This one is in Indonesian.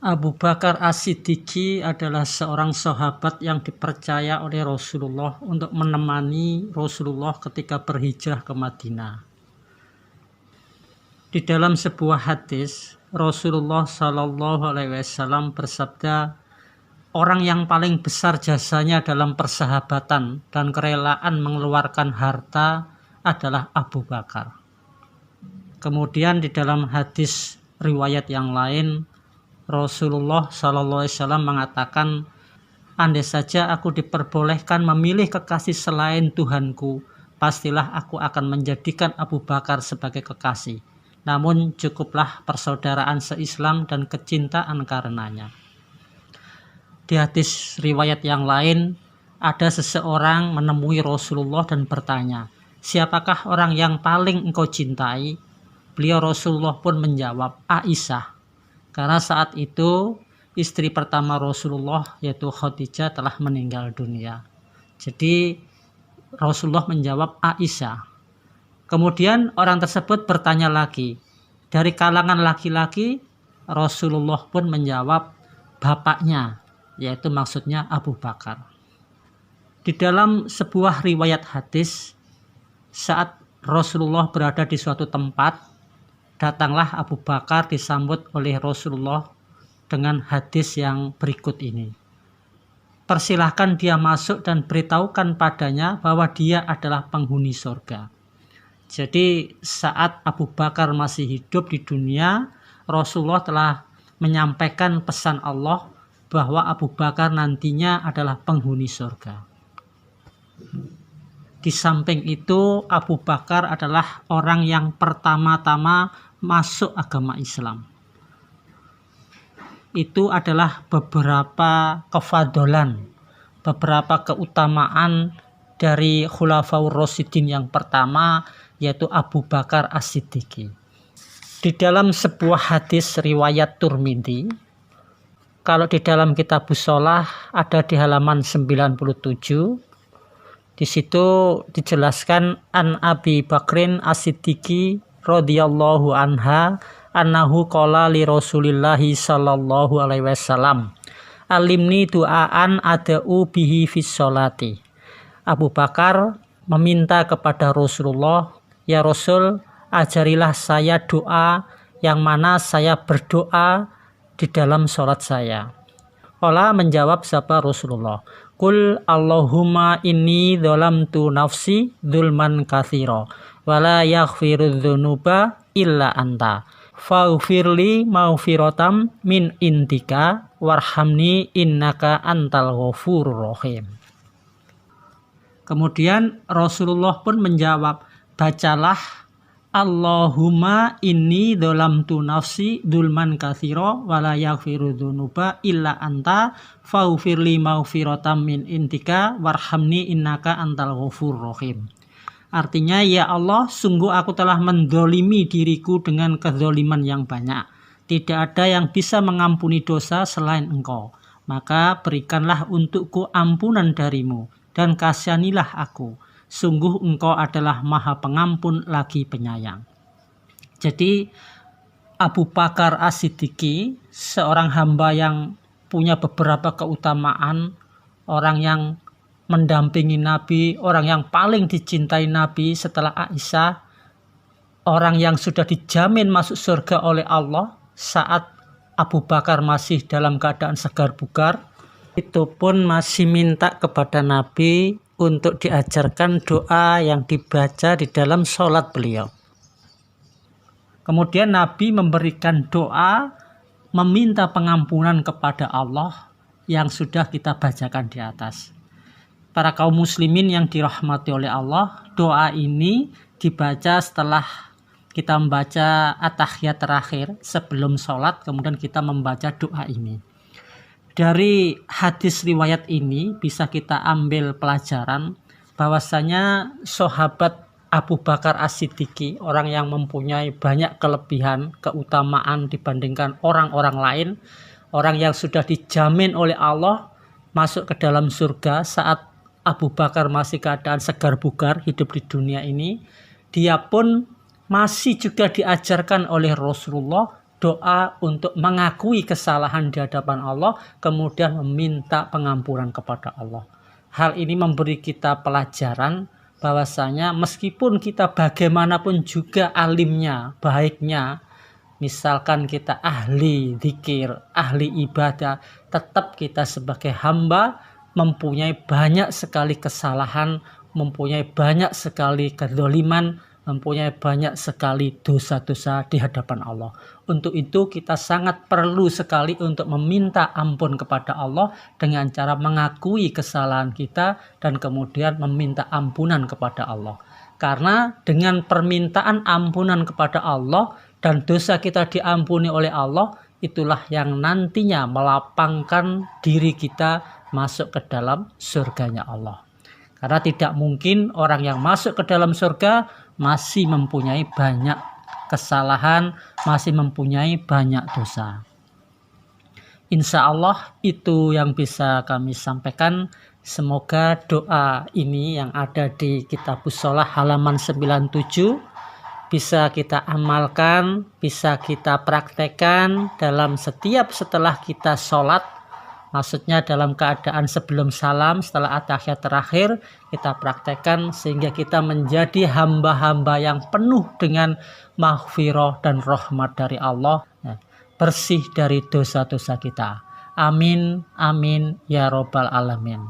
Abu Bakar As-Siddiqi adalah seorang sahabat yang dipercaya oleh Rasulullah untuk menemani Rasulullah ketika berhijrah ke Madinah. Di dalam sebuah hadis, Rasulullah SAW bersabda, orang yang paling besar jasanya dalam persahabatan dan kerelaan mengeluarkan harta adalah Abu Bakar. Kemudian di dalam hadis riwayat yang lain, Rasulullah SAW mengatakan, andai saja aku diperbolehkan memilih kekasih selain Tuhanku, pastilah aku akan menjadikan Abu Bakar sebagai kekasih. Namun cukuplah persaudaraan se-Islam dan kecintaan karenanya. Di hadis riwayat yang lain, ada seseorang menemui Rasulullah dan bertanya, siapakah orang yang paling engkau cintai? Beliau Rasulullah pun menjawab, Aisyah. Karena saat itu istri pertama Rasulullah yaitu Khadijah telah meninggal dunia. Jadi Rasulullah menjawab Aisyah. Kemudian orang tersebut bertanya lagi. Dari kalangan laki-laki Rasulullah pun menjawab bapaknya, yaitu maksudnya Abu Bakar. Di dalam sebuah riwayat hadis, saat Rasulullah berada di suatu tempat, datanglah Abu Bakar disambut oleh Rasulullah dengan hadis yang berikut ini. Persilahkan dia masuk dan beritahukan padanya bahwa dia adalah penghuni surga. Jadi saat Abu Bakar masih hidup di dunia, Rasulullah telah menyampaikan pesan Allah bahwa Abu Bakar nantinya adalah penghuni surga. Di samping itu, Abu Bakar adalah orang yang pertama-tama masuk agama Islam. Itu adalah beberapa kefadolan, beberapa keutamaan dari Khulafaur Rasyidin yang pertama, yaitu Abu Bakar As-Siddiqi. Di dalam sebuah hadis riwayat Tirmidzi, kalau di dalam Kitabus Shalah ada di halaman 97, di situ dijelaskan an Abi Bakrin As-Siddiqi radhiyallahu anha annahu qala li Rasulillahi sallallahu alaihi wasallam alimni du'aan ada'u bihi fis sholati. Abu Bakar meminta kepada Rasulullah, ya Rasul, ajarilah saya doa yang mana saya berdoa di dalam sholat saya. Qala menjawab sapa Rasulullah, Qul Allahumma inni dzalamtu nafsi dzulman katsira wa la yaghfiru dzunuba illa anta faghfirli maghfiratam min indika warhamni innaka antal ghafurur rahim. Kemudian Rasulullah pun menjawab, bacalah Allahumma inni dzalamtu nafsi dzulman katsira wa la yaghfiru dzunuba illa anta faghfirli maghfiratam min indika warhamni innaka antal ghafurur rahim. Artinya, ya Allah, sungguh aku telah mendolimi diriku dengan kezoliman yang banyak. Tidak ada yang bisa mengampuni dosa selain Engkau. Maka berikanlah untukku ampunan darimu dan kasihanilah aku. Sungguh Engkau adalah Maha Pengampun lagi penyayang. Jadi Abu Bakar As-Siddiqi, seorang hamba yang punya beberapa keutamaan, orang yang mendampingi Nabi, orang yang paling dicintai Nabi setelah Aisyah, orang yang sudah dijamin masuk surga oleh Allah saat Abu Bakar masih dalam keadaan segar bugar, itu pun masih minta kepada Nabi untuk diajarkan doa yang dibaca di dalam sholat beliau. Kemudian Nabi memberikan doa meminta pengampunan kepada Allah yang sudah kita bacakan di atas. Para kaum muslimin yang dirahmati oleh Allah, doa ini dibaca setelah kita membaca at-tahiyat terakhir sebelum sholat, kemudian kita membaca doa ini. Dari hadis riwayat ini bisa kita ambil pelajaran bahwasanya sahabat Abu Bakar As-Siddiqi, orang yang mempunyai banyak kelebihan, keutamaan dibandingkan orang-orang lain, orang yang sudah dijamin oleh Allah masuk ke dalam surga saat Abu Bakar masih keadaan segar bugar hidup di dunia ini, dia pun masih juga diajarkan oleh Rasulullah doa untuk mengakui kesalahan di hadapan Allah, kemudian meminta pengampunan kepada Allah. Hal ini memberi kita pelajaran bahwasanya meskipun kita bagaimanapun juga alimnya, baiknya, misalkan kita ahli zikir, ahli ibadah, tetap kita sebagai hamba mempunyai banyak sekali kesalahan, mempunyai banyak sekali kezaliman, mempunyai banyak sekali dosa-dosa di hadapan Allah. Untuk itu kita sangat perlu sekali untuk meminta ampun kepada Allah dengan cara mengakui kesalahan kita dan kemudian meminta ampunan kepada Allah. Karena dengan permintaan ampunan kepada Allah dan dosa kita diampuni oleh Allah, itulah yang nantinya melapangkan diri kita masuk ke dalam surganya Allah. Karena tidak mungkin orang yang masuk ke dalam surga masih mempunyai banyak kesalahan, masih mempunyai banyak dosa. Insya Allah itu yang bisa kami sampaikan. Semoga doa ini yang ada di Kitabus Shalah halaman 97 bisa kita amalkan, bisa kita praktekkan dalam setiap setelah kita sholat. Maksudnya dalam keadaan sebelum salam, setelah at-tahiyat terakhir, kita praktekkan sehingga kita menjadi hamba-hamba yang penuh dengan maghfirah dan rahmat dari Allah, bersih dari dosa-dosa kita. Amin, amin, ya robbal alamin.